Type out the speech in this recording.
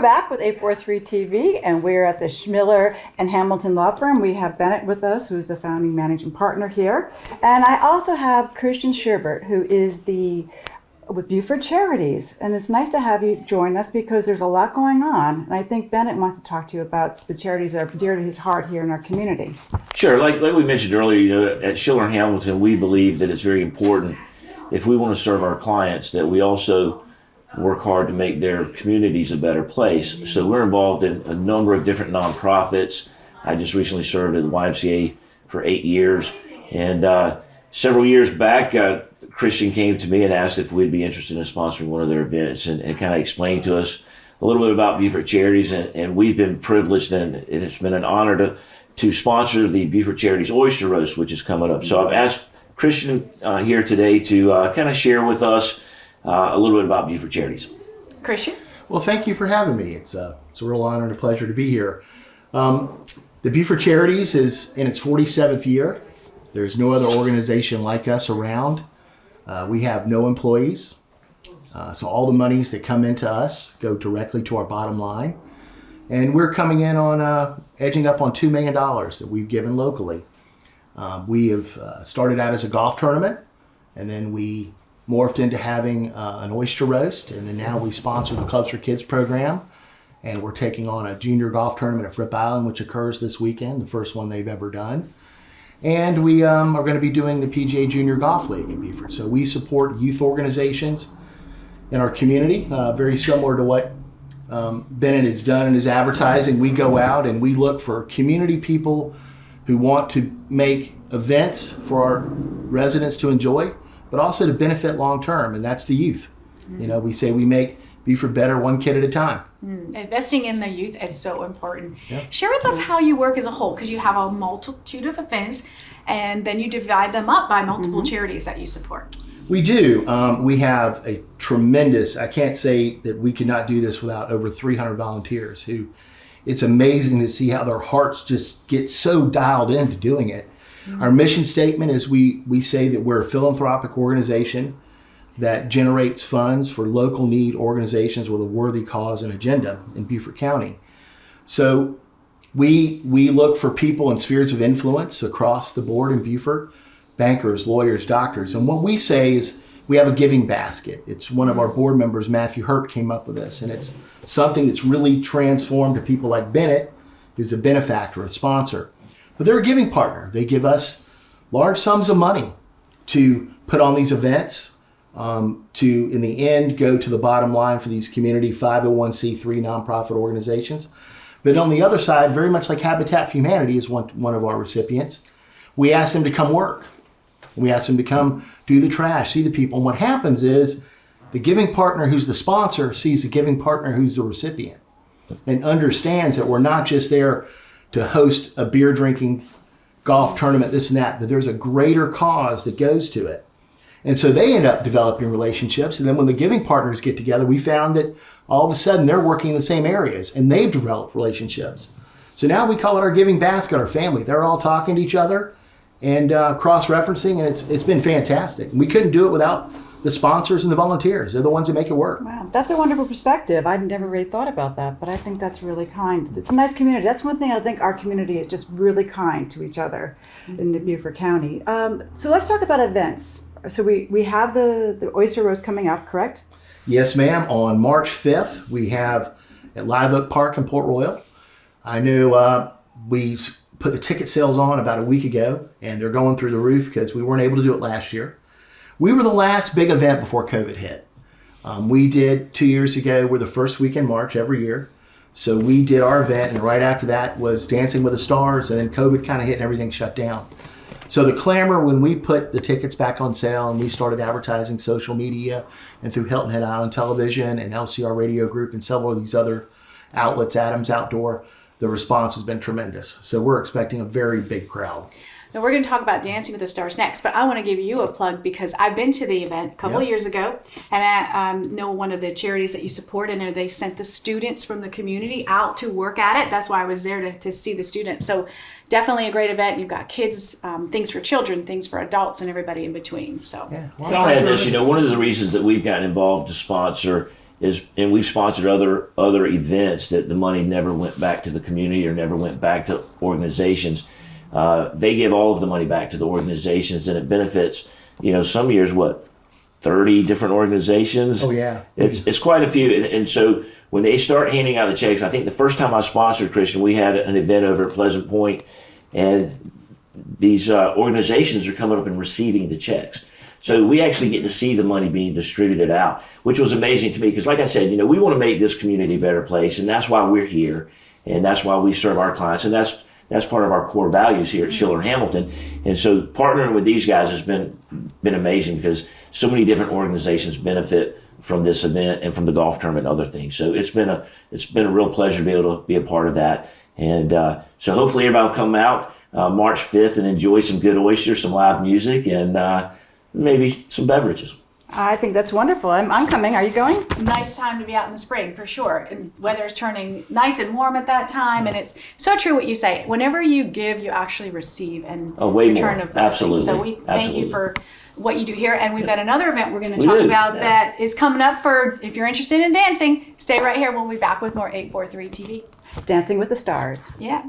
back with 843 TV, and we're at the Schiller and Hamilton Law Firm. We have Bennett with us, who's the founding managing partner here. And I also have Christian Sherbert, who is with Beaufort Charities. And it's nice to have you join us because there's a lot going on. And I think Bennett wants to talk to you about the charities that are dear to his heart here in our community. Sure. Like we mentioned earlier, at Schiller and Hamilton, we believe that it's very important, if we want to serve our clients, that we also work hard to make their communities a better place. So we're involved in a number of different nonprofits. I just recently served at the YMCA for 8 years. And several years back, Christian came to me and asked if we'd be interested in sponsoring one of their events, and kind of explained to us a little bit about Beaufort Charities. And we've been privileged, and it's been an honor to sponsor the Beaufort Charities Oyster Roast, which is coming up. So I've asked Christian here today to kind of share with us a little bit about Beaufort Charities. Christian? Well, thank you for having me. It's a real honor and a pleasure to be here. The Beaufort Charities is in its 47th year. There's no other organization like us around. We have no employees. So all the monies that come into us go directly to our bottom line. And we're coming in on edging up on $2 million that we've given locally. We have started out as a golf tournament, and then we morphed into having an oyster roast, and then now we sponsor the Clubs for Kids program, and we're taking on a junior golf tournament at Fripp Island, which occurs this weekend, the first one they've ever done. And we are going to be doing the PGA Junior Golf League in Beaufort. So we support youth organizations in our community, very similar to what Bennett has done in his advertising. We go out and we look for community people who want to make events for our residents to enjoy, but also to benefit long term, and that's the youth. You know, we say we make Beaufort better one kid at a time. Investing in the youth is so important. Yeah. Share with us how you work as a whole, because you have a multitude of events, and then you divide them up by multiple charities that you support. We do. We have a tremendous, I can't say that we could not do this without over 300 volunteers who, it's amazing to see how their hearts just get so dialed into doing it. Our mission statement is we say that we're a philanthropic organization that generates funds for local need organizations with a worthy cause and agenda in Beaufort County. So we look for people in spheres of influence across the board in Beaufort, bankers, lawyers, doctors. And what we say is we have a giving basket. It's one of our board members, Matthew Hurt, came up with this. And it's something that's really transformed to people like Bennett, who's a benefactor, a sponsor. But they're a giving partner. They give us large sums of money to put on these events, to, in the end, go to the bottom line for these community 501c3 nonprofit organizations. But on the other side, very much like Habitat for Humanity is one of our recipients, we ask them to come work. We ask them to come do the trash, see the people. And what happens is the giving partner who's the sponsor sees the giving partner who's the recipient and understands that we're not just there to host a beer drinking golf tournament, this and that there's a greater cause that goes to it. And so they end up developing relationships. And then when the giving partners get together, we found that all of a sudden they're working in the same areas and they've developed relationships. So now we call it our giving basket, our family. They're all talking to each other and cross-referencing, and it's been fantastic. We couldn't do it without the sponsors and the volunteers. They're the ones that make it work. Wow, that's a wonderful perspective. I'd never really thought about that, but I think that's really kind. It's a nice community. That's one thing I think our community is just really kind to each other in Beaufort County. So let's talk about events. So we have the Oyster Roast coming up, correct? Yes, ma'am. On March 5th, we have at Live Oak Park in Port Royal. I know we put the ticket sales on about a week ago, and they're going through the roof because we weren't able to do it last year. We were the last big event before COVID hit. We did 2 years ago. We're the first week in March every year. So we did our event, and right after that was Dancing with the Stars, and then COVID kind of hit and everything shut down. So the clamor when we put the tickets back on sale and we started advertising social media and through Hilton Head Island Television and LCR Radio Group and several of these other outlets, Adams Outdoor, the response has been tremendous. So we're expecting a very big crowd. Now we're going to talk about Dancing with the Stars next, but I want to give you a plug because I've been to the event a couple of years ago, and I know one of the charities that you support, and they sent the students from the community out to work at it. That's why I was there to see the students. So definitely a great event. You've got kids, things for children, things for adults, and everybody in between. So I'll add this, one of the reasons that we've gotten involved to sponsor and we've sponsored other events that the money never went back to the community or never went back to organizations. They give all of the money back to the organizations, and it benefits, some years, 30 different organizations. Oh, yeah. It's quite a few. And so when they start handing out the checks, I think the first time I sponsored, Christian, we had an event over at Pleasant Point, and these organizations are coming up and receiving the checks. So we actually get to see the money being distributed out, which was amazing to me because, like I said, we want to make this community a better place, and that's why we're here, and that's why we serve our clients, and that's part of our core values here at Schiller and Hamilton. And so partnering with these guys has been amazing because so many different organizations benefit from this event and from the golf tournament and other things. So it's been a real pleasure to be able to be a part of that. And so hopefully everybody will come out March 5th and enjoy some good Oyster, some live music, and maybe some beverages. I think that's wonderful. I'm coming. Are you going? Nice time to be out in the spring, for sure. And weather's turning nice and warm at that time, and it's so true what you say. Whenever you give, you actually receive and way return more. of blessings. Absolutely. So we thank you for what you do here, and we've got another event we're going to We talk do, about yeah. that is coming up. For if you're interested in dancing, stay right here. We'll be back with more 843 TV. Dancing with the Stars. Yeah.